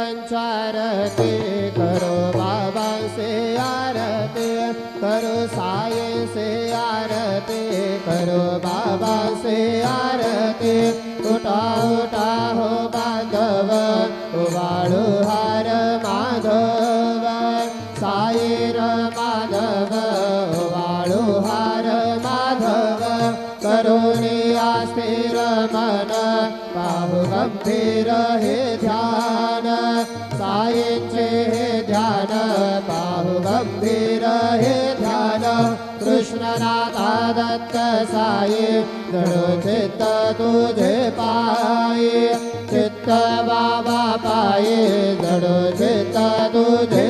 पंचारती करो बाबा से आरती करो साईं से आरती करो बाबा से आरती उठा उठा हो बांधव उवाळू हार माधव साईर माधव उवाळू हार माधव करुणिया स्थिर मन पाहु गंभीर हे ध्यान साईंचे हे ध्यान पाहु गंभीर हे ध्यान कृष्णनाथा दत्त साई जडो चित्त तुझे पायी चित्त बाबा पायी जडो चित्त तुझे